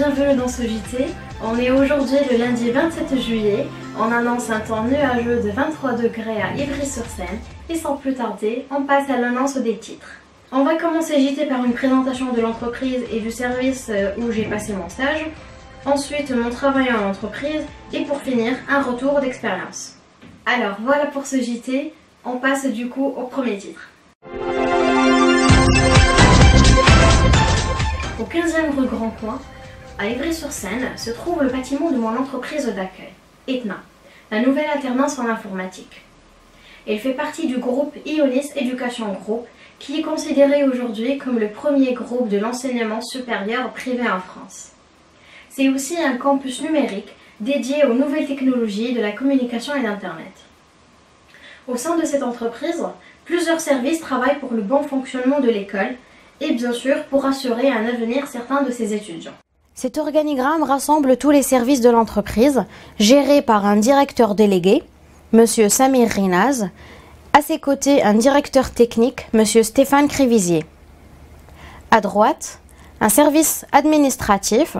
bienvenue dans ce JT. On est aujourd'hui le lundi 27 juillet. On annonce un temps nuageux de 23 degrés à Ivry-sur-Seine. Et sans plus tarder, on passe à l'annonce des titres. On va commencer JT par une présentation de l'entreprise et du service où j'ai passé mon stage. Ensuite, mon travail en entreprise. Et pour finir, un retour d'expérience. Alors voilà pour ce JT. On passe du coup au premier titre. Au 15e rue Grand Coin, à Ivry-sur-Seine, se trouve le bâtiment de mon entreprise d'accueil, Etna, la nouvelle alternance en informatique. Elle fait partie du groupe Ionis Education Group, qui est considéré aujourd'hui comme le premier groupe de l'enseignement supérieur privé en France. C'est aussi un campus numérique dédié aux nouvelles technologies de la communication et d'Internet. Au sein de cette entreprise, plusieurs services travaillent pour le bon fonctionnement de l'école, et bien sûr pour assurer un avenir certain de ses étudiants. Cet organigramme rassemble tous les services de l'entreprise, gérés par un directeur délégué, M. Samir Rinaz, à ses côtés un directeur technique, M. Stéphane Crévisier. À droite, un service administratif,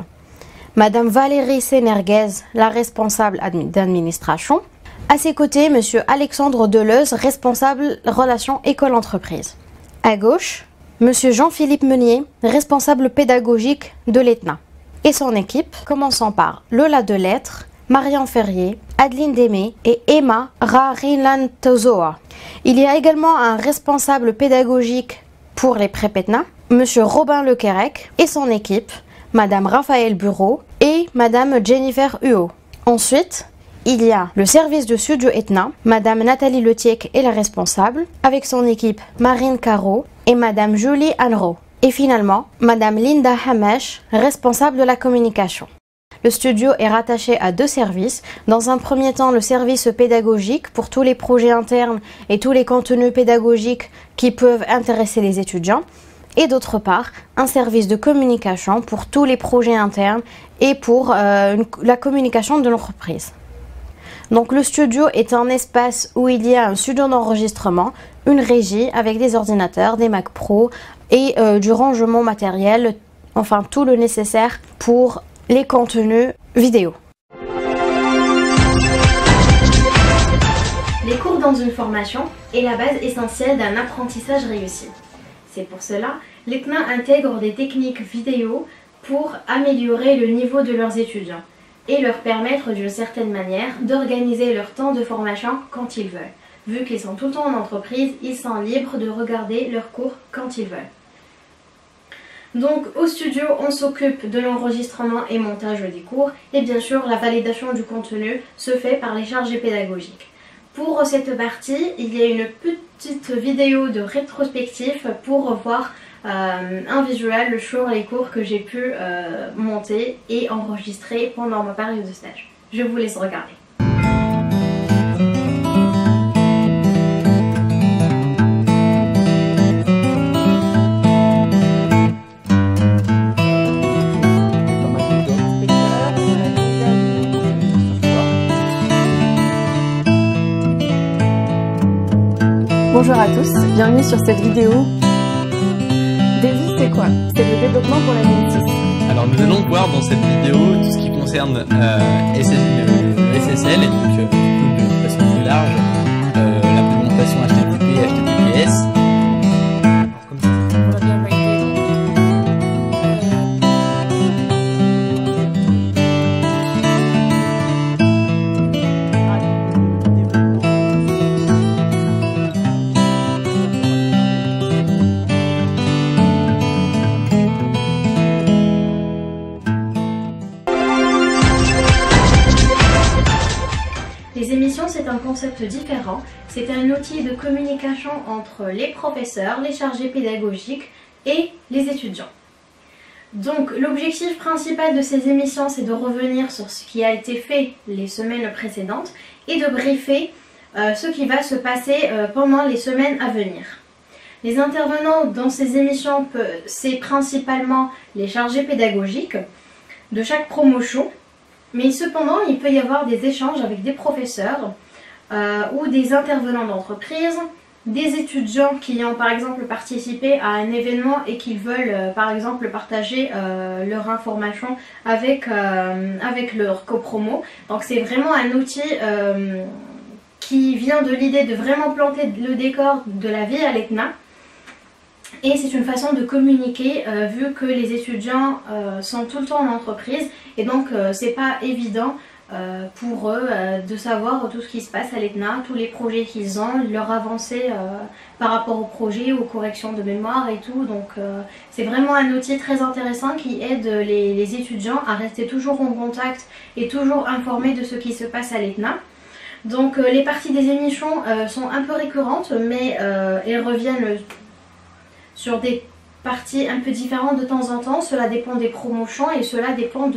Mme Valérie Sénerguez, la responsable d'administration, à ses côtés M. Alexandre Deleuze, responsable relations école-entreprise. À gauche, M. Jean-Philippe Meunier, responsable pédagogique de l'Etna, et son équipe, commençant par Lola Delettre, Marianne Ferrier, Adeline Démé et Emma Rarilantozoa. Il y a également un responsable pédagogique pour les prépetna, M. Robin Lequerec, et son équipe, Mme Raphaël Bureau et Mme Jennifer Huot. Ensuite, il y a le service de studio Etna, Mme Nathalie Letiec est la responsable, avec son équipe Marine Caro et Mme Julie Anro. Et finalement, Mme Linda Hamesh, responsable de la communication. Le studio est rattaché à deux services. Dans un premier temps, le service pédagogique pour tous les projets internes et tous les contenus pédagogiques qui peuvent intéresser les étudiants. Et d'autre part, un service de communication pour tous les projets internes et pour la communication de l'entreprise. Donc le studio est un espace où il y a un studio d'enregistrement, une régie avec des ordinateurs, des Mac Pro et du rangement matériel, enfin tout le nécessaire pour les contenus vidéo. Les cours dans une formation est la base essentielle d'un apprentissage réussi. C'est pour cela, l'Etna intègre des techniques vidéo pour améliorer le niveau de leurs étudiants et leur permettre d'une certaine manière d'organiser leur temps de formation quand ils veulent. Vu qu'ils sont tout le temps en entreprise, ils sont libres de regarder leurs cours quand ils veulent. Donc au studio, on s'occupe de l'enregistrement et montage des cours et bien sûr la validation du contenu se fait par les chargés pédagogiques. Pour cette partie, il y a une petite vidéo de rétrospective pour voir un visuel sur les cours que j'ai pu monter et enregistrer pendant ma période de stage. Je vous laisse regarder. Bonjour à tous, bienvenue sur cette vidéo. DESI, c'est quoi? C'est le développement pour la médecine. Alors nous allons voir dans cette vidéo tout ce qui concerne SSL, et donc de façon plus large, l'implémentation HTTP et HTTPS. Les émissions, c'est un concept différent. C'est un outil de communication entre les professeurs, les chargés pédagogiques et les étudiants. Donc l'objectif principal de ces émissions, c'est de revenir sur ce qui a été fait les semaines précédentes et de briefer ce qui va se passer pendant les semaines à venir. Les intervenants dans ces émissions, c'est principalement les chargés pédagogiques de chaque promotion. Mais cependant, il peut y avoir des échanges avec des professeurs ou des intervenants d'entreprise des étudiants qui ont par exemple participé à un événement et qui veulent par exemple partager leur information avec leur copromo. Donc c'est vraiment un outil qui vient de l'idée de vraiment planter le décor de la vie à l'ETNA. Et c'est une façon de communiquer vu que les étudiants sont tout le temps en entreprise et donc c'est pas évident pour eux de savoir tout ce qui se passe à l'ETNA, tous les projets qu'ils ont, leur avancée par rapport aux projets, aux corrections de mémoire et tout. Donc c'est vraiment un outil très intéressant qui aide les étudiants à rester toujours en contact et toujours informés de ce qui se passe à l'ETNA. Donc les parties des émissions sont un peu récurrentes mais elles reviennent sur des parties un peu différentes de temps en temps. Cela dépend des promotions et cela dépend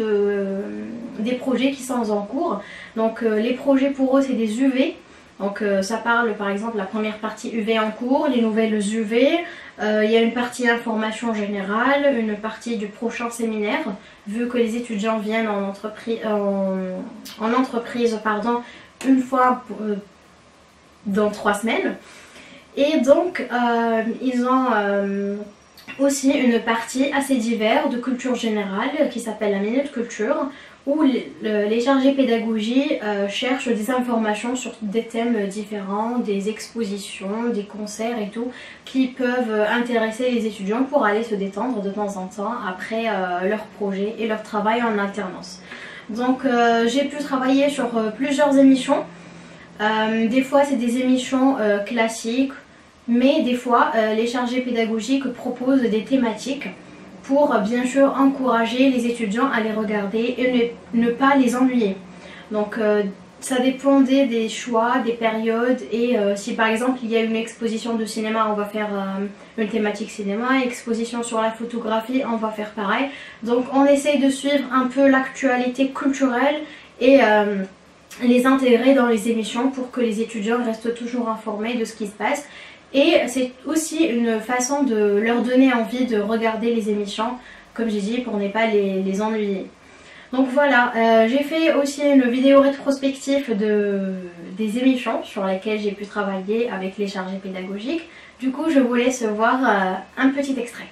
des projets qui sont en cours. Donc les projets pour eux c'est des UV. Donc ça parle par exemple la première partie UV en cours, les nouvelles UV. Il y a une partie information générale, une partie du prochain séminaire. Vu que les étudiants viennent en entreprise pardon, une fois dans 3 semaines. Et donc ils ont aussi une partie assez diverse de culture générale qui s'appelle la Minute Culture où les chargés pédagogie cherchent des informations sur des thèmes différents, des expositions, des concerts et tout qui peuvent intéresser les étudiants pour aller se détendre de temps en temps après leur projet et leur travail en alternance. Donc j'ai pu travailler sur plusieurs émissions. Des fois c'est des émissions classiques, mais des fois les chargés pédagogiques proposent des thématiques pour bien sûr encourager les étudiants à les regarder et ne pas les ennuyer. Donc ça dépendait des choix, des périodes et si par exemple il y a une exposition de cinéma, on va faire une thématique cinéma, exposition sur la photographie, on va faire pareil. Donc on essaye de suivre un peu l'actualité culturelle et les intégrer dans les émissions pour que les étudiants restent toujours informés de ce qui se passe. Et c'est aussi une façon de leur donner envie de regarder les émissions, comme j'ai dit, pour ne pas les ennuyer. Donc voilà, j'ai fait aussi une vidéo rétrospective des émissions sur lesquelles j'ai pu travailler avec les chargés pédagogiques. Du coup, je vous laisse voir un petit extrait.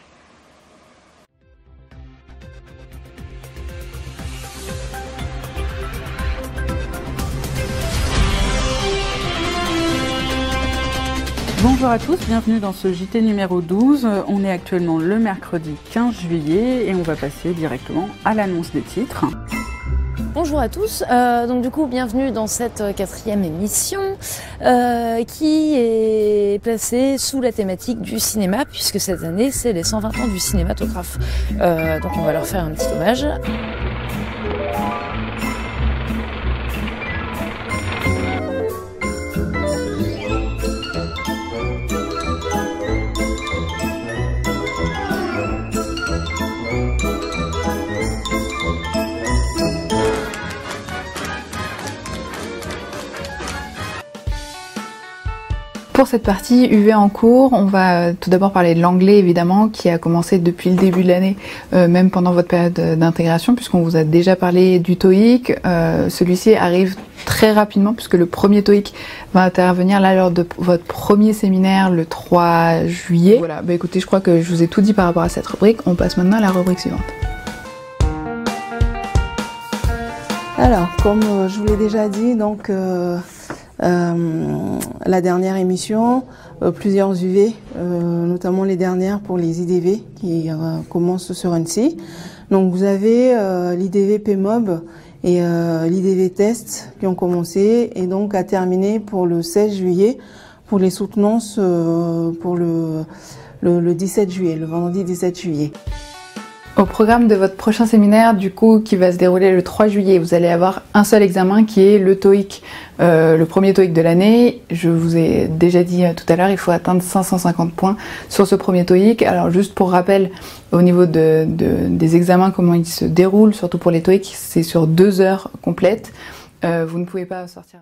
Bonjour à tous, bienvenue dans ce JT numéro 12. On est actuellement le mercredi 15 juillet et on va passer directement à l'annonce des titres. Bonjour à tous, donc du coup bienvenue dans cette 4e émission qui est placée sous la thématique du cinéma puisque cette année c'est les 120 ans du cinématographe. Donc on va leur faire un petit hommage. Pour cette partie UV en cours, on va tout d'abord parler de l'anglais évidemment qui a commencé depuis le début de l'année, même pendant votre période d'intégration puisqu'on vous a déjà parlé du TOEIC. Celui-ci arrive très rapidement puisque le premier TOEIC va intervenir là lors de votre premier séminaire le 3 juillet. Voilà, bah écoutez, je crois que je vous ai tout dit par rapport à cette rubrique. On passe maintenant à la rubrique suivante. Alors, comme je vous l'ai déjà dit, donc la dernière émission, plusieurs UV, notamment les dernières pour les IDV qui commencent sur Annecy. Donc vous avez l'IDV PMOB et l'IDV Test qui ont commencé et donc à terminer pour le 16 juillet pour les soutenances pour le 17 juillet, le vendredi 17 juillet. Au programme de votre prochain séminaire, du coup, qui va se dérouler le 3 juillet, vous allez avoir un seul examen qui est le TOEIC, le premier TOEIC de l'année. Je vous ai déjà dit tout à l'heure, il faut atteindre 550 points sur ce premier TOEIC. Alors juste pour rappel, au niveau des examens, comment ils se déroulent, surtout pour les TOEIC, c'est sur 2 heures complètes. Vous ne pouvez pas sortir...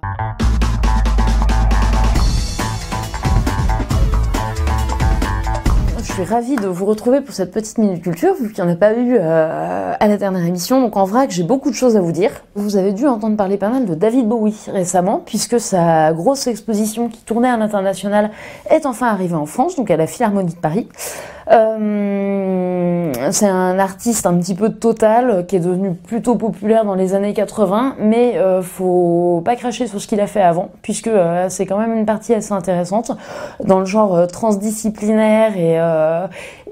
Je suis ravie de vous retrouver pour cette petite minute culture, vu qu'il n'y en a pas eu à la dernière émission. Donc en vrac, j'ai beaucoup de choses à vous dire. Vous avez dû entendre parler pas mal de David Bowie récemment, puisque sa grosse exposition qui tournait à l'international est enfin arrivée en France, donc à la Philharmonie de Paris. C'est un artiste un petit peu total qui est devenu plutôt populaire dans les années 80, mais faut pas cracher sur ce qu'il a fait avant, puisque c'est quand même une partie assez intéressante dans le genre transdisciplinaire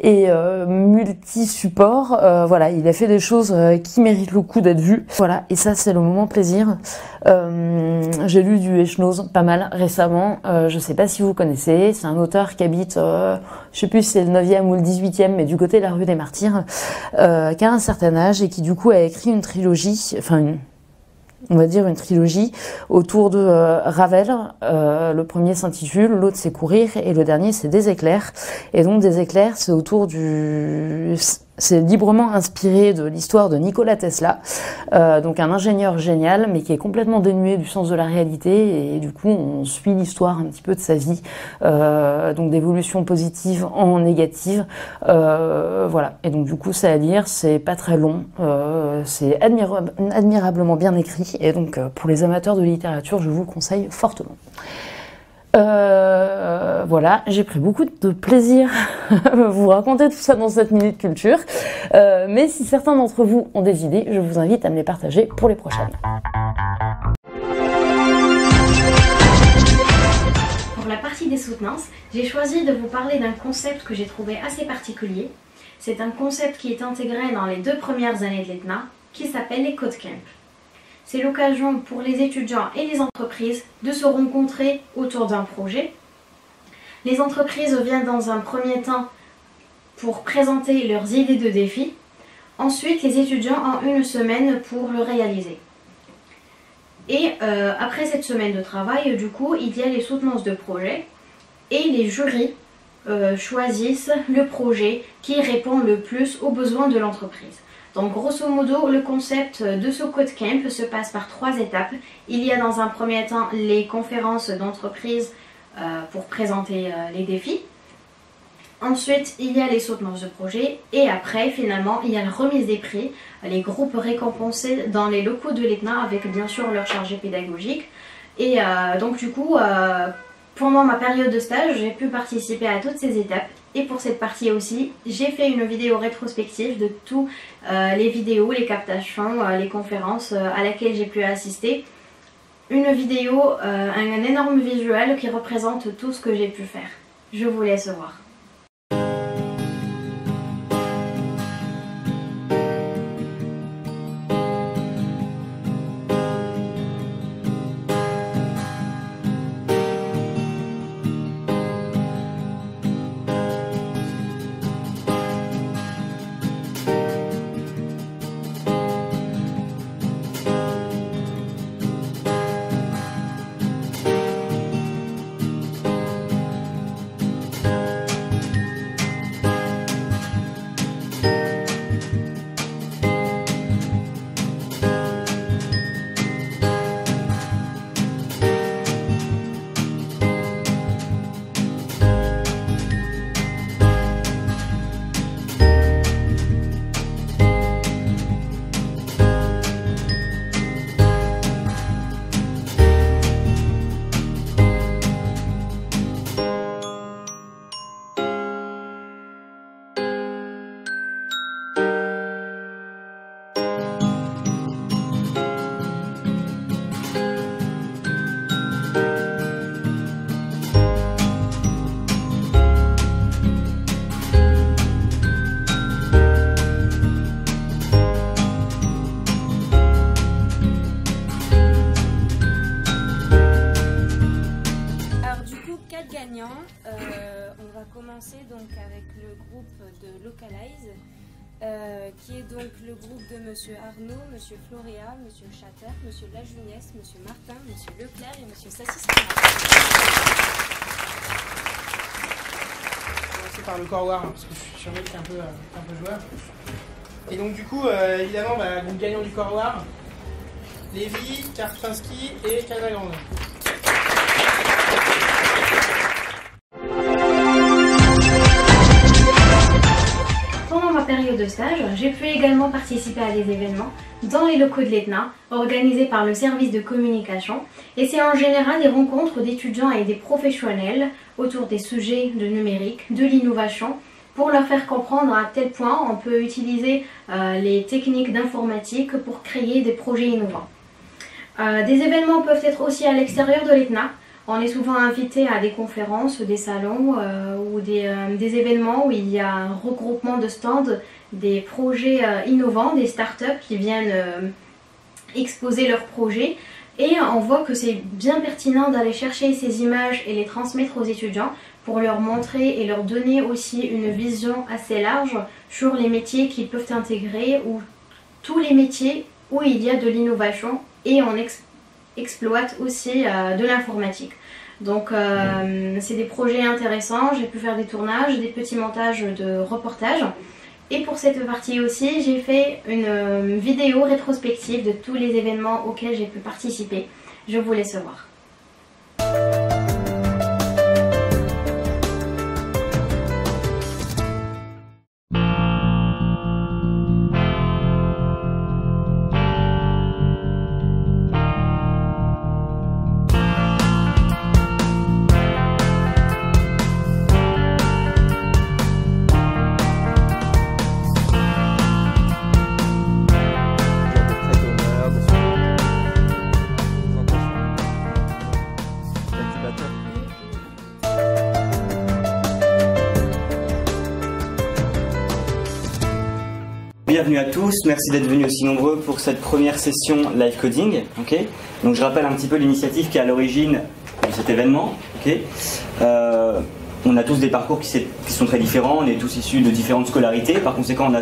et multi-support. Voilà, il a fait des choses qui méritent le coup d'être vues. Voilà, et ça c'est le moment plaisir. J'ai lu du Echnoz pas mal récemment, je sais pas si vous connaissez, c'est un auteur qui habite, je sais plus si c'est le 9e ou le 18e, mais du côté de la rue des Martyrs, qui a un certain âge et qui du coup a écrit une trilogie, on va dire une trilogie autour de Ravel. Le premier s'intitule, l'autre c'est Courir et le dernier c'est Des éclairs. Et donc Des éclairs, c'est autour c'est librement inspiré de l'histoire de Nikola Tesla, donc un ingénieur génial, mais qui est complètement dénué du sens de la réalité, et du coup on suit l'histoire un petit peu de sa vie, donc d'évolution positive en négative, voilà. Et donc du coup c'est à lire, c'est pas très long, c'est admirablement bien écrit, et donc pour les amateurs de littérature, je vous le conseille fortement. Voilà, j'ai pris beaucoup de plaisir à vous raconter tout ça dans cette minute culture, mais si certains d'entre vous ont des idées, je vous invite à me les partager pour les prochaines. Pour la partie des soutenances, j'ai choisi de vous parler d'un concept que j'ai trouvé assez particulier. C'est un concept qui est intégré dans les 2 premières années de l'ETNA, qui s'appelle les Code Camp. C'est l'occasion pour les étudiants et les entreprises de se rencontrer autour d'un projet. Les entreprises viennent dans un premier temps pour présenter leurs idées de défis. Ensuite, les étudiants ont 1 semaine pour le réaliser. Et après cette semaine de travail, du coup, il y a les soutenances de projet et les jurys choisissent le projet qui répond le plus aux besoins de l'entreprise. Donc grosso modo, le concept de ce Code Camp se passe par 3 étapes. Il y a dans un premier temps les conférences d'entreprise pour présenter les défis. Ensuite, il y a les soutenances de projet. Et après, finalement, il y a la remise des prix, les groupes récompensés dans les locaux de l'ETNA avec bien sûr leur chargé pédagogique. Et donc du coup, pendant ma période de stage, j'ai pu participer à toutes ces étapes. Et pour cette partie aussi, j'ai fait une vidéo rétrospective de tous les vidéos, les captations, les conférences à laquelle j'ai pu assister. Une vidéo, un énorme visuel qui représente tout ce que j'ai pu faire. Je vous laisse voir. On va commencer donc avec le groupe de Localize, qui est donc le groupe de Monsieur Arnaud, Monsieur Floréa, Monsieur Chatter, Monsieur Lajunès, Monsieur Martin, Monsieur Leclerc et Monsieur Sassis. On va commencer par le Core War, parce que je suis un mec qui est un peu joueur. Et donc du coup, évidemment, groupe gagnant du Core War, Lévy, Karpinski et Canagrande. stage, j'ai pu également participer à des événements dans les locaux de l'ETNA, organisés par le service de communication. Et c'est en général des rencontres d'étudiants et des professionnels autour des sujets de numérique, de l'innovation, pour leur faire comprendre à quel point on peut utiliser les techniques d'informatique pour créer des projets innovants. Des événements peuvent être aussi à l'extérieur de l'ETNA. On est souvent invité à des conférences, des salons ou des événements où il y a un regroupement de stands, des projets innovants, des startups qui viennent exposer leurs projets. Et on voit que c'est bien pertinent d'aller chercher ces images et les transmettre aux étudiants pour leur montrer et leur donner aussi une vision assez large sur les métiers qu'ils peuvent intégrer ou tous les métiers où il y a de l'innovation et on exploite aussi de l'informatique. Donc c'est des projets intéressants, j'ai pu faire des tournages, des petits montages de reportages. Et pour cette partie aussi, j'ai fait une vidéo rétrospective de tous les événements auxquels j'ai pu participer. Je vous laisse voir. Bienvenue à tous, merci d'être venus aussi nombreux pour cette première session live coding. Okay, donc je rappelle un petit peu l'initiative qui est à l'origine de cet événement. Okay, on a tous des parcours qui sont très différents, on est tous issus de différentes scolarités, par conséquent on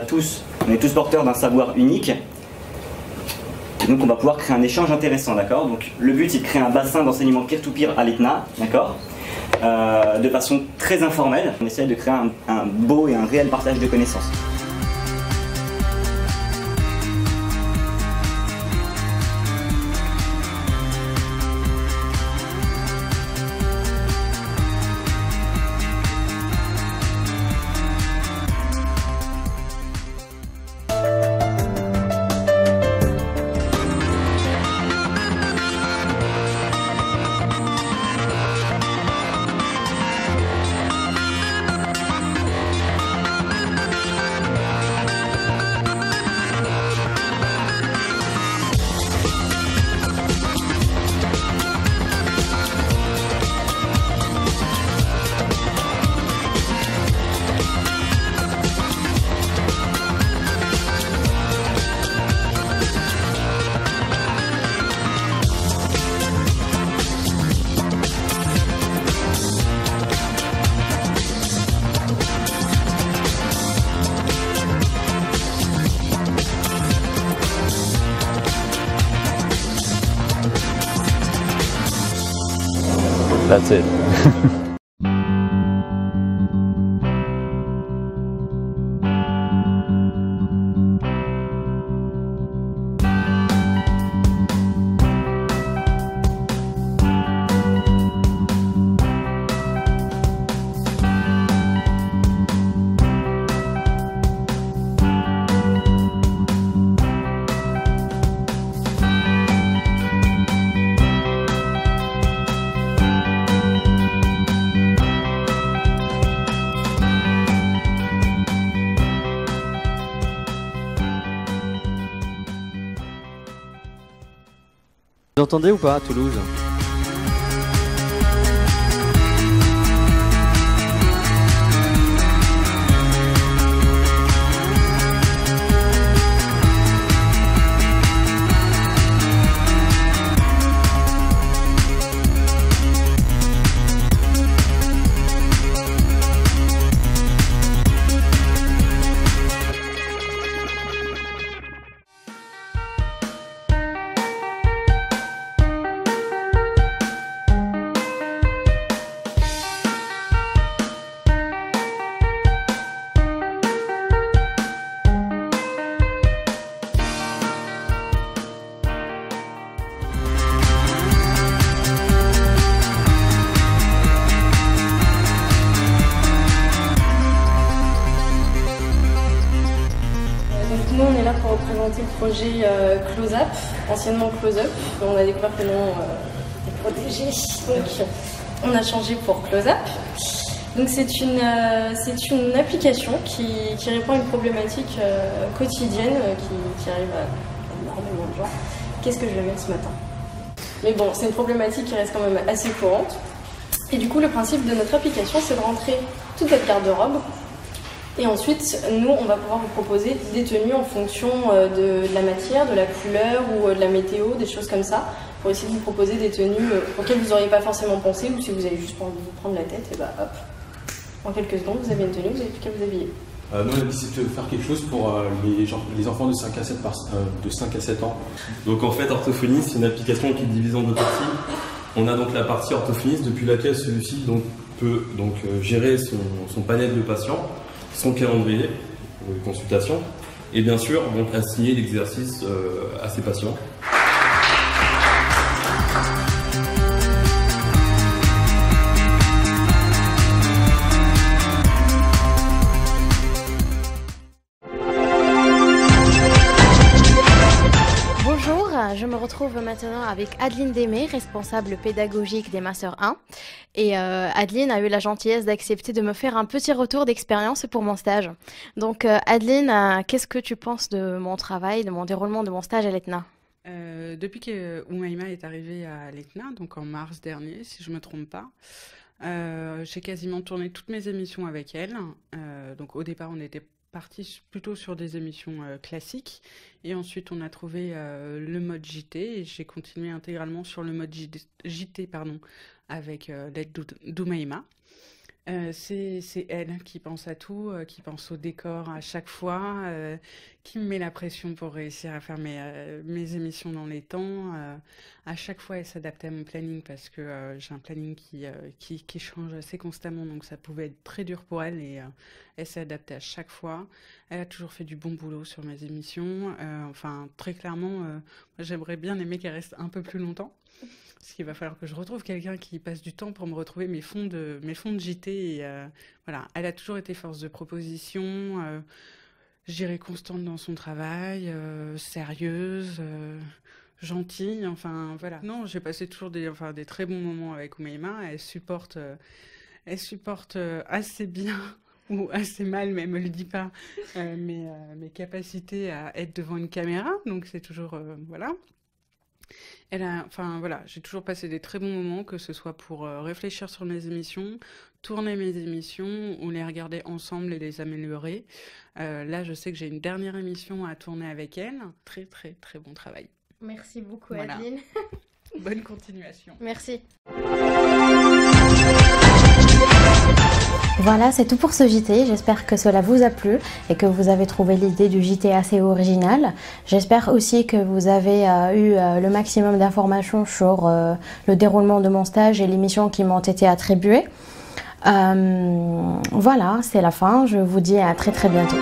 est tous porteurs d'un savoir unique. Et donc on va pouvoir créer un échange intéressant, d'accord. Donc le but c'est de créer un bassin d'enseignement peer-to-peer à l'ETNA, d'accord, de façon très informelle. On essaie de créer un beau et un réel partage de connaissances. That's it. Vous entendez ou pas à Toulouse? nous on est là pour représenter le projet Close Up, anciennement Close Up. On a découvert que le nom était protégé, donc on a changé pour Close Up. Donc c'est une application qui répond à une problématique quotidienne qui arrive à énormément de gens. Qu'est-ce que je vais mettre ce matin? Mais bon, c'est une problématique qui reste quand même assez courante. Et du coup, le principe de notre application, c'est de rentrer toute votre garde-robe. Et ensuite, nous, on va pouvoir vous proposer des tenues en fonction de la matière, de la couleur ou de la météo, des choses comme ça, pour essayer de vous proposer des tenues auxquelles vous n'auriez pas forcément pensé, ou si vous avez juste pas envie de vous prendre la tête, et bah hop, en quelques secondes, vous avez une tenue, vous n'avez plus qu'à vous habiller. Nous, on a décidé de faire quelque chose pour les enfants de 5 à 7 ans. Donc en fait, Orthophonie, c'est une application qui est divisée en deux parties. On a donc la partie orthophoniste depuis laquelle celui-ci peut gérer son panel de patients, son calendrier de consultation, et bien sûr donc assigner l'exercice à ses patients. Je me retrouve maintenant avec Adeline Démé, responsable pédagogique des Masseurs 1. Et Adeline a eu la gentillesse d'accepter de me faire un petit retour d'expérience pour mon stage. Donc Adeline, qu'est-ce que tu penses de mon travail, de mon déroulement de mon stage à l'ETNA? Depuis que Oumaima est arrivée à l'ETNA, donc en mars dernier, si je ne me trompe pas, j'ai quasiment tourné toutes mes émissions avec elle. Donc au départ, on était parti plutôt sur des émissions classiques et ensuite on a trouvé le mode JT et j'ai continué intégralement sur le mode JT avec l'aide d'Oumaima. C'est elle qui pense à tout, qui pense au décor à chaque fois, qui me met la pression pour réussir à faire mes émissions dans les temps. À chaque fois, elle s'adapte à mon planning parce que j'ai un planning qui change assez constamment, donc ça pouvait être très dur pour elle et elle s'est adaptée à chaque fois. Elle a toujours fait du bon boulot sur mes émissions. Enfin, très clairement, j'aimerais bien aimer qu'elle reste un peu plus longtemps. Parce qu'il va falloir que je retrouve quelqu'un qui passe du temps pour me retrouver mes fonds de JT. Et, voilà, elle a toujours été force de proposition, je dirais constante dans son travail, sérieuse, gentille. Enfin voilà. Non, j'ai passé toujours des très bons moments avec Oumaima. Elle supporte assez bien ou assez mal, mais elle me le dit pas, mes capacités à être devant une caméra. Donc c'est toujours voilà. J'ai toujours passé des très bons moments, que ce soit pour réfléchir sur mes émissions, tourner mes émissions ou les regarder ensemble et les améliorer. Là, je sais que j'ai une dernière émission à tourner avec elle. Très, très, très bon travail. Merci beaucoup, voilà. Adeline. Bonne continuation. Merci. Voilà, c'est tout pour ce JT. J'espère que cela vous a plu et que vous avez trouvé l'idée du JT assez originale. J'espère aussi que vous avez eu le maximum d'informations sur le déroulement de mon stage et les missions qui m'ont été attribuées. Voilà, c'est la fin. Je vous dis à très très bientôt.